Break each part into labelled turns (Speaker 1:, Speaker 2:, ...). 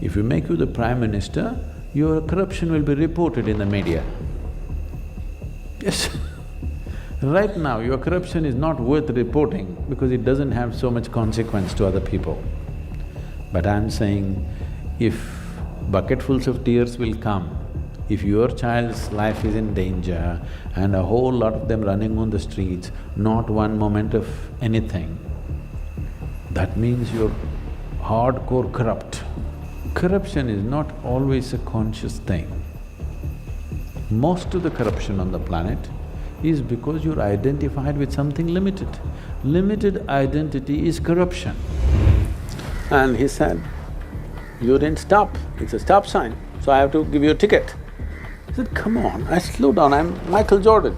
Speaker 1: If you make you the Prime Minister, your corruption will be reported in the media. Yes. Right now, your corruption is not worth reporting because it doesn't have so much consequence to other people. But I'm saying, if bucketfuls of tears will come, if your child's life is in danger and a whole lot of them running on the streets, not one moment of anything, that means you're hardcore corrupt. Corruption is not always a conscious thing. Most of the corruption on the planet is because you're identified with something limited. Limited identity is corruption. And he said, you didn't stop, it's a stop sign, so I have to give you a ticket. I said, come on, I slowed down, I'm Michael Jordan,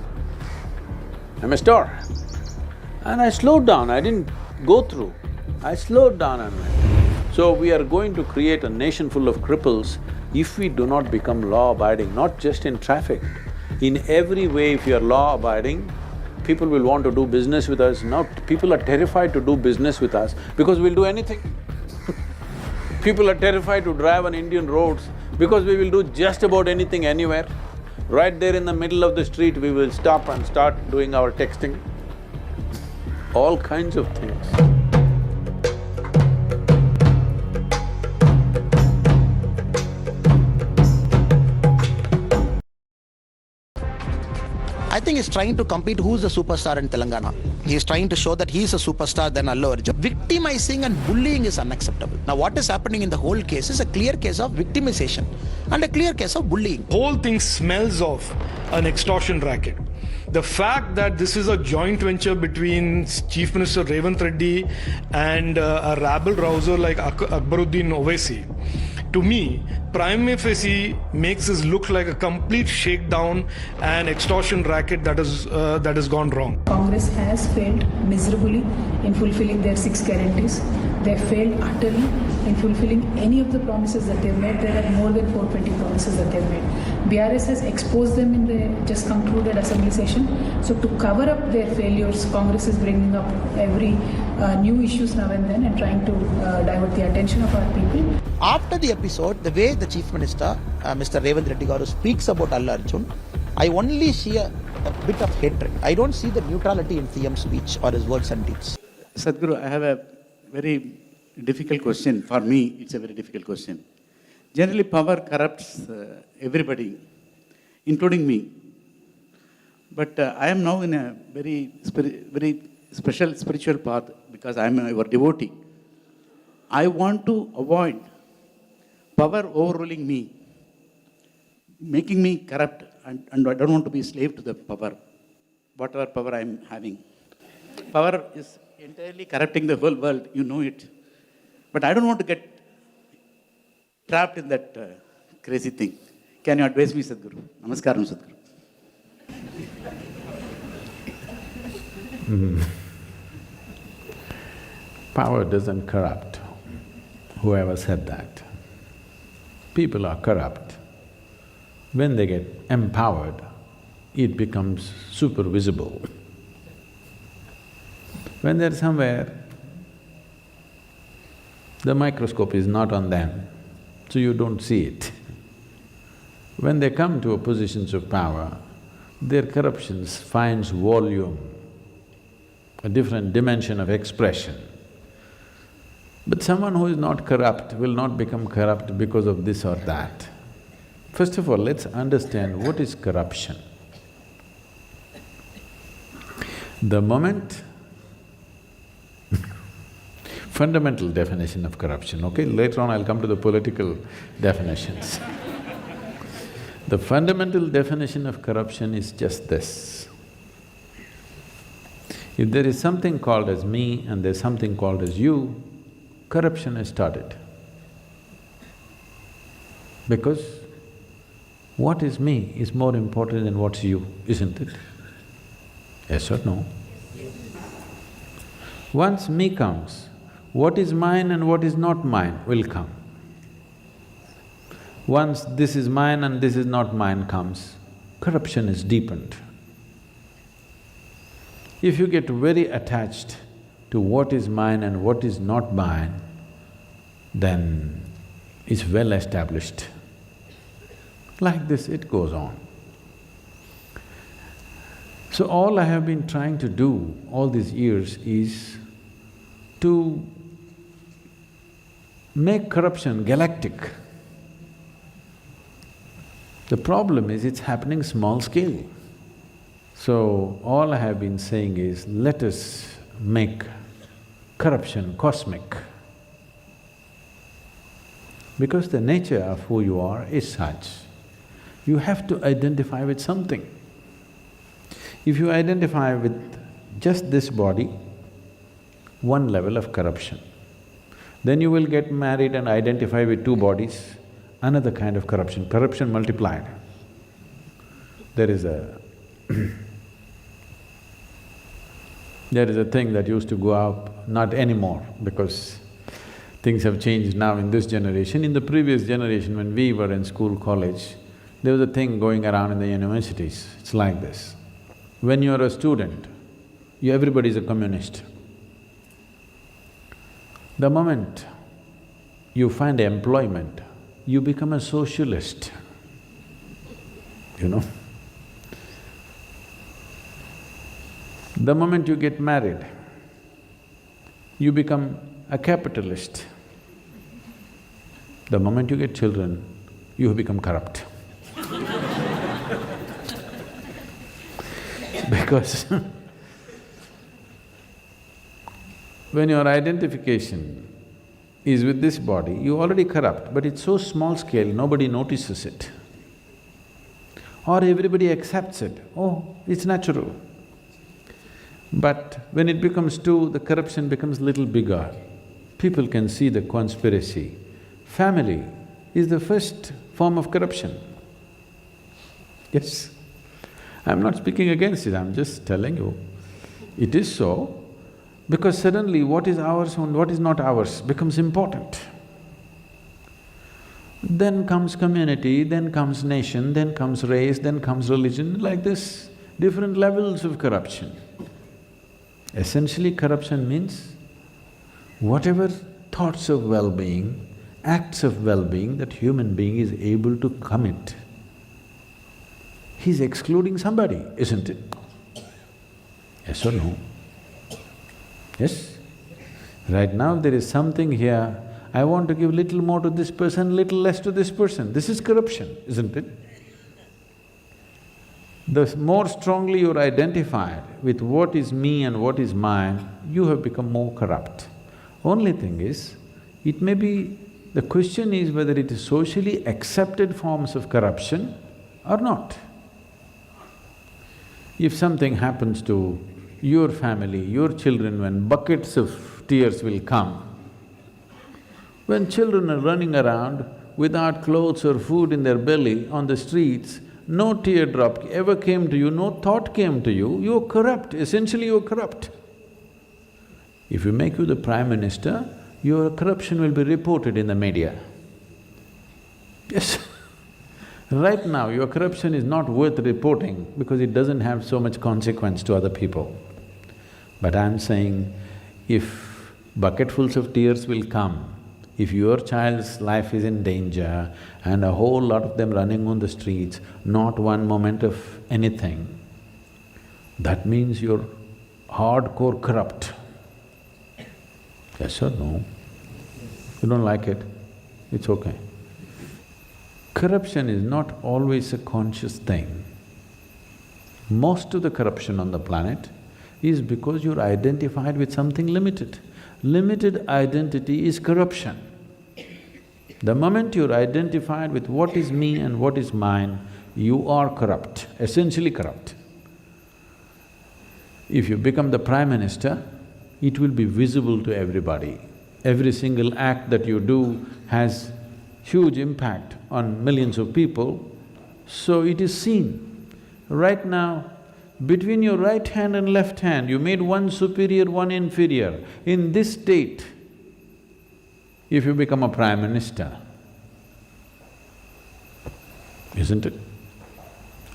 Speaker 1: I'm a star. And I slowed down, I didn't go through, I slowed down and went. So we are going to create a nation full of cripples if we do not become law-abiding, not just in traffic. In every way, if you are law-abiding, people will want to do business with us. Now people are terrified to do business with us because we'll do anything. People are terrified to drive on Indian roads because we will do just about anything anywhere. Right there in the middle of the street, we will stop and start doing our texting. All kinds of things.
Speaker 2: I think he's trying to compete who's the superstar in Telangana. He's trying to show that he's a superstar than Allu Arjun. Victimizing and bullying is unacceptable. Now what is happening in the whole case is a clear case of victimization and a clear case of bullying.
Speaker 3: Whole thing smells of an extortion racket. The fact that this is a joint venture between Chief Minister Revanth Reddy and a rabble-rouser like Akbaruddin Owaisi, to me, prima facie makes this look like a complete shakedown and extortion racket that has gone wrong.
Speaker 4: Congress has failed miserably in fulfilling their 6 guarantees. They failed utterly in fulfilling any of the promises that they've made. There are more than 420 promises that they've made. BRS has exposed them in the just concluded assembly session. So to cover up their failures, Congress is bringing up every new issues now and then and trying to divert the attention of our people.
Speaker 2: After the episode, the way the Chief Minister, Mr. Revanth Reddy Garu, speaks about Allu Arjun, I only see a bit of hatred. I don't see the neutrality in CM's speech or his words and deeds.
Speaker 5: Sadhguru, I have a very difficult question. For me, it's a very difficult question. Generally, power corrupts everybody, including me. But I am now in a very special spiritual path because I am your devotee. I want to avoid power overruling me, making me corrupt, and I don't want to be a slave to the power, whatever power I am having. Power is entirely corrupting the whole world, you know it. But I don't want to get trapped in that crazy thing. Can you advise me, Sadhguru? Namaskaram, Sadhguru.
Speaker 1: Power doesn't corrupt. Whoever said that. People are corrupt. When they get empowered, it becomes super visible. When they're somewhere, the microscope is not on them, so you don't see it. When they come to positions of power, their corruptions finds volume, a different dimension of expression. But someone who is not corrupt will not become corrupt because of this or that. First of all, let's understand what is corruption. The moment fundamental definition of corruption, okay? Later on I'll come to the political definitions. The fundamental definition of corruption is just this. If there is something called as me and there's something called as you, corruption has started. Because what is me is more important than what's you, isn't it? Yes or no? Once me comes, what is mine and what is not mine will come. Once this is mine and this is not mine comes, corruption is deepened. If you get very attached to what is mine and what is not mine, then is well established. Like this, it goes on. So all I have been trying to do all these years is to make corruption galactic. The problem is it's happening small scale. So all I have been saying is, let us make corruption cosmic. Because the nature of who you are is such, you have to identify with something. If you identify with just this body, one level of corruption. Then you will get married and identify with two bodies, another kind of corruption, corruption multiplied. There is a there is a thing that used to go up, not anymore because things have changed now in this generation. In the previous generation, when we were in school, college, there was a thing going around in the universities, it's like this. When you're a student, everybody's a communist. The moment you find employment, you become a socialist, you know. The moment you get married, you become a capitalist. The moment you get children, you become corrupt. Because when your identification is with this body, you're already corrupt, but it's so small scale, nobody notices it. Or everybody accepts it, oh, it's natural. But when it becomes two, the corruption becomes little bigger. People can see the conspiracy. Family is the first form of corruption. Yes. I'm not speaking against it, I'm just telling you. It is so, because suddenly what is ours and what is not ours becomes important. Then comes community, then comes nation, then comes race, then comes religion, like this, different levels of corruption. Essentially, corruption means whatever thoughts of well-being, acts of well-being that human being is able to commit, he's excluding somebody, isn't it? Yes or no? Yes? Right now there is something here, I want to give little more to this person, little less to this person. This is corruption, isn't it? The more strongly you're identified with what is me and what is mine, you have become more corrupt. Only thing is, it may be… the question is whether it is socially accepted forms of corruption or not. If something happens to your family, your children, when buckets of tears will come, when children are running around without clothes or food in their belly on the streets, no teardrop ever came to you, no thought came to you, you're corrupt, essentially you're corrupt. If you make you the Prime Minister, your corruption will be reported in the media. Yes. Right now, your corruption is not worth reporting because it doesn't have so much consequence to other people. But I'm saying, if bucketfuls of tears will come, if your child's life is in danger and a whole lot of them running on the streets, not one moment of anything, that means you're hardcore corrupt. Yes or no? You don't like it? It's okay. Corruption is not always a conscious thing. Most of the corruption on the planet is because you're identified with something limited. Limited identity is corruption. The moment you're identified with what is me and what is mine, you are corrupt, essentially corrupt. If you become the Prime Minister, it will be visible to everybody. Every single act that you do has huge impact on millions of people, so it is seen. Right now, between your right hand and left hand, you made one superior, one inferior. In this state, if you become a Prime Minister, isn't it?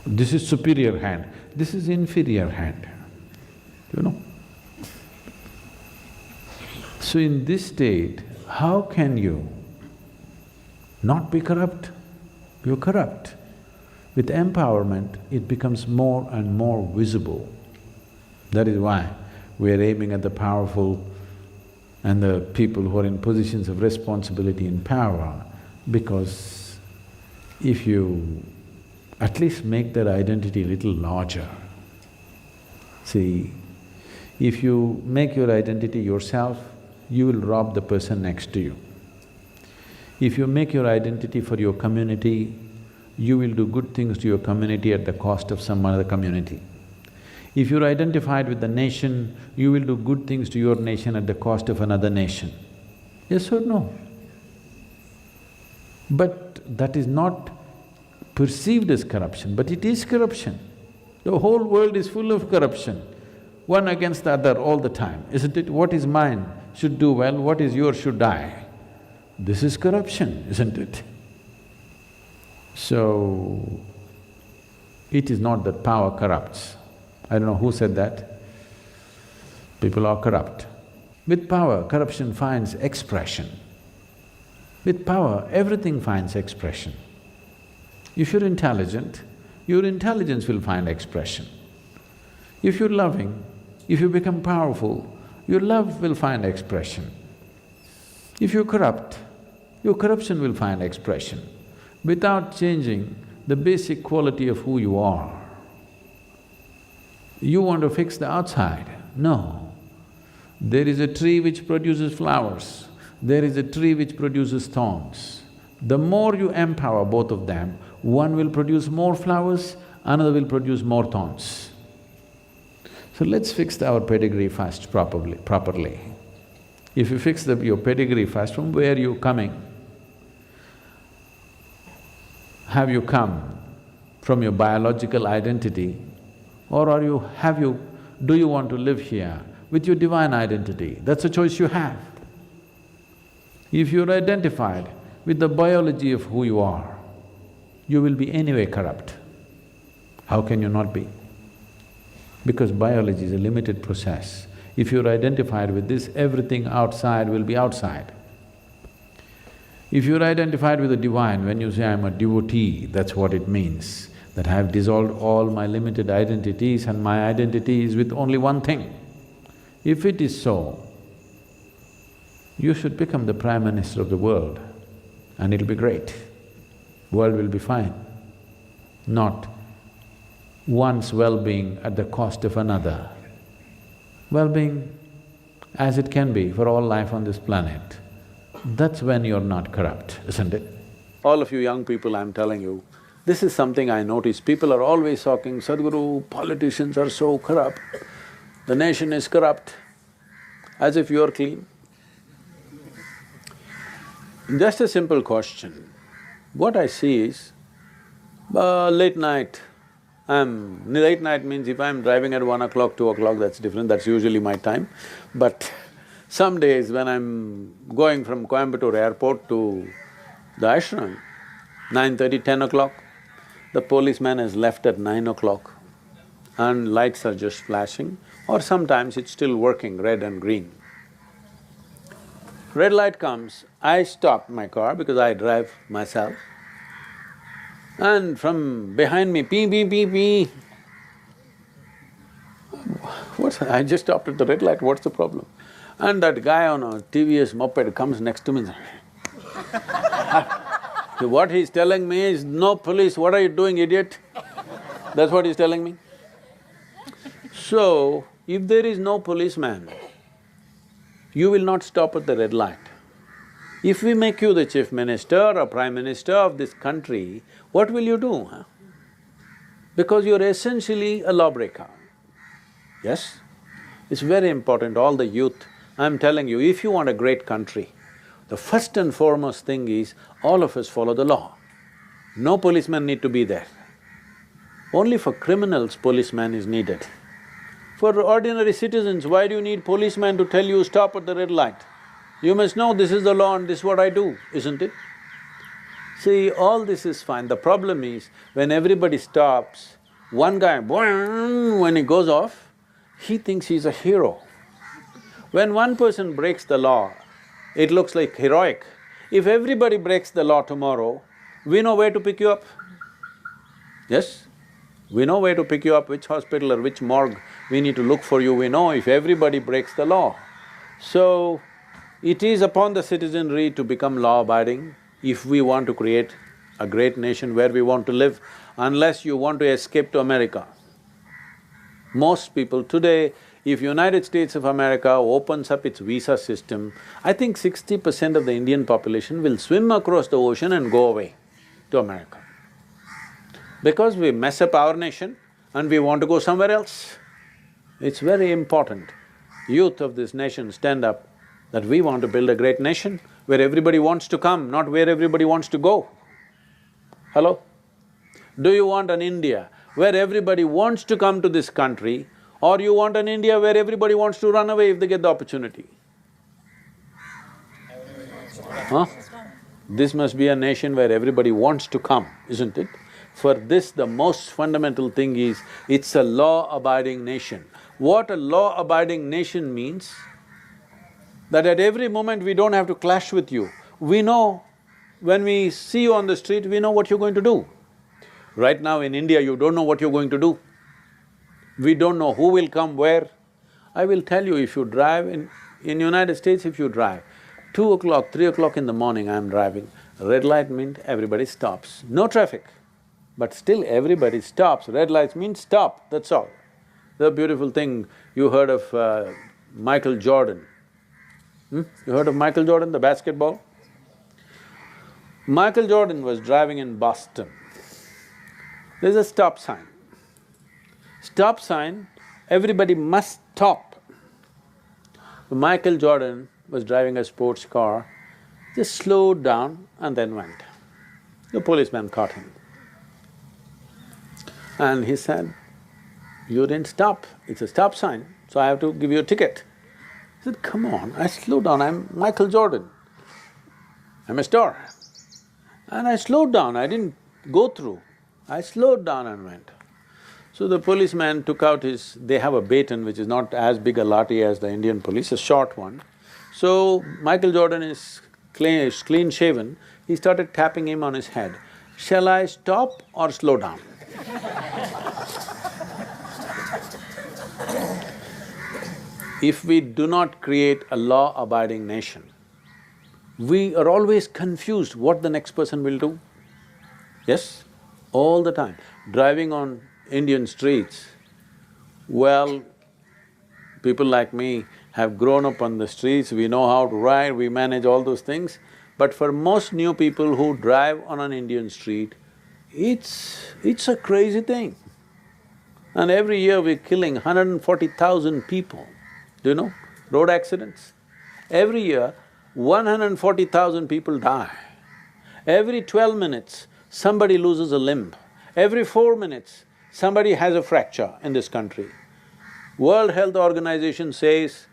Speaker 1: This is superior hand, this is inferior hand, you know. So in this state, how can you not be corrupt. You're corrupt. With empowerment, it becomes more and more visible. That is why we are aiming at the powerful and the people who are in positions of responsibility and power, because if you at least make their identity a little larger. See, if you make your identity yourself, you will rob the person next to you. If you make your identity for your community, you will do good things to your community at the cost of some other community. If you're identified with the nation, you will do good things to your nation at the cost of another nation. Yes or no? But that is not perceived as corruption, but it is corruption. The whole world is full of corruption, one against the other all the time, isn't it? What is mine should do well, what is yours should die. This is corruption, isn't it? So, it is not that power corrupts. I don't know who said that. People are corrupt. With power, corruption finds expression. With power, everything finds expression. If you're intelligent, your intelligence will find expression. If you're loving, if you become powerful, your love will find expression. If you're corrupt, your corruption will find expression, without changing the basic quality of who you are. You want to fix the outside? No. There is a tree which produces flowers, there is a tree which produces thorns. The more you empower both of them, one will produce more flowers, another will produce more thorns. So let's fix our pedigree first properly. If you fix your pedigree first, from where are you coming? Have you come from your biological identity, or do you want to live here with your divine identity? That's a choice you have. If you're identified with the biology of who you are, you will be anyway corrupt. How can you not be? Because biology is a limited process. If you're identified with this, everything outside will be outside. If you're identified with the divine, when you say, I'm a devotee, that's what it means, that I have dissolved all my limited identities and my identity is with only one thing. If it is so, you should become the Prime Minister of the world and it'll be great. World will be fine. Not one's well-being at the cost of another. Well-being as it can be for all life on this planet. That's when you're not corrupt, isn't it? All of you young people, I'm telling you, this is something I notice. People are always talking, Sadhguru, politicians are so corrupt, the nation is corrupt, as if you're clean. Just a simple question. What I see is, late night means if I'm driving at 1 o'clock, 2 o'clock, that's different, that's usually my time. But some days when I'm going from Coimbatore airport to the ashram, 9:30, 10 o'clock, the policeman has left at 9 o'clock and lights are just flashing, or sometimes it's still working, red and green. Red light comes, I stop my car because I drive myself, and from behind me, pee, pee, pee, pee. I just stopped at the red light, what's the problem? And that guy on a TVS moped comes next to me. What he's telling me is, no police, what are you doing, idiot? That's what he's telling me. So, if there is no policeman, you will not stop at the red light. If we make you the chief minister or prime minister of this country, what will you do, huh? Because you're essentially a lawbreaker. Yes? It's very important, all the youth, I'm telling you, if you want a great country, the first and foremost thing is, all of us follow the law. No policeman need to be there. Only for criminals, policeman is needed. For ordinary citizens, why do you need policeman to tell you stop at the red light? You must know this is the law and this is what I do, isn't it? See, all this is fine. The problem is, when everybody stops, one guy, boing, when he goes off, he thinks he's a hero. When one person breaks the law, it looks like heroic. If everybody breaks the law tomorrow, we know where to pick you up. Yes? We know where to pick you up, which hospital or which morgue we need to look for you, we know if everybody breaks the law. So, it is upon the citizenry to become law-abiding if we want to create a great nation where we want to live, unless you want to escape to America. Most people today, if United States of America opens up its visa system, I think 60% of the Indian population will swim across the ocean and go away to America. Because we mess up our nation and we want to go somewhere else. It's very important, youth of this nation stand up that we want to build a great nation where everybody wants to come, not where everybody wants to go. Hello? Do you want an India where everybody wants to come to this country, or you want an India where everybody wants to run away if they get the opportunity? Huh? This must be a nation where everybody wants to come, isn't it? For this, the most fundamental thing is, it's a law-abiding nation. What a law-abiding nation means, that at every moment we don't have to clash with you. We know, when we see you on the street, we know what you're going to do. Right now in India, you don't know what you're going to do. We don't know who will come where. I will tell you, if you drive in United States, if you drive, 2 o'clock, 3 o'clock in the morning I'm driving, red light means everybody stops. No traffic, but still everybody stops. Red lights mean stop, that's all. The beautiful thing, you heard of Michael Jordan. You heard of Michael Jordan, the basketball? Michael Jordan was driving in Boston. There's a stop sign. Stop sign, everybody must stop. Michael Jordan was driving a sports car, just slowed down and then went. The policeman caught him. And he said, "You didn't stop, it's a stop sign, so I have to give you a ticket." He said, "Come on, I slowed down, I'm Michael Jordan. I'm a star. And I slowed down, I didn't go through. I slowed down and went." So the policeman took out his… they have a baton which is not as big a lathi as the Indian police, a short one. So Michael Jordan is clean shaven, he started tapping him on his head. "Shall I stop or slow down?" If we do not create a law-abiding nation, we are always confused what the next person will do. Yes? All the time. Driving on Indian streets, well, people like me have grown up on the streets, we know how to ride, we manage all those things. But for most new people who drive on an Indian street, it's a crazy thing. And every year we're killing 140,000 people. Do you know? Road accidents. Every year, 140,000 people die. Every 12 minutes, somebody loses a limb. Every 4 minutes, somebody has a fracture in this country. World Health Organization says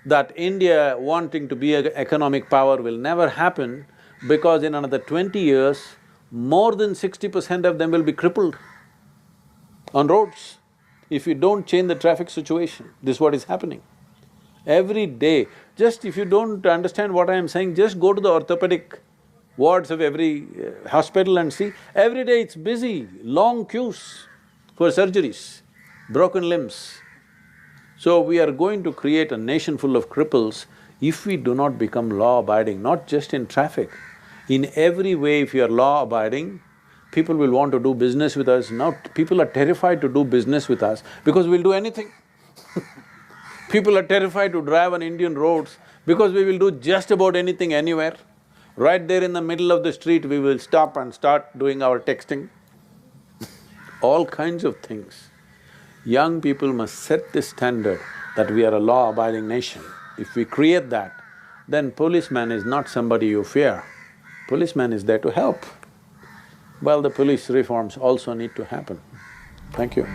Speaker 1: that India wanting to be an economic power will never happen because in another 20 years, more than 60% of them will be crippled on roads if you don't change the traffic situation. This is what is happening. Every day, just if you don't understand what I am saying, just go to the orthopedic wards of every hospital and see, every day it's busy, long queues for surgeries, broken limbs. So we are going to create a nation full of cripples if we do not become law-abiding, not just in traffic. In every way, if you are law-abiding, people will want to do business with us. Now people are terrified to do business with us because we'll do anything. People are terrified to drive on Indian roads because we will do just about anything anywhere. Right there in the middle of the street, we will stop and start doing our texting. All kinds of things. Young people must set this standard that we are a law-abiding nation. If we create that, then policeman is not somebody you fear. Policeman is there to help. Well, the police reforms also need to happen. Thank you.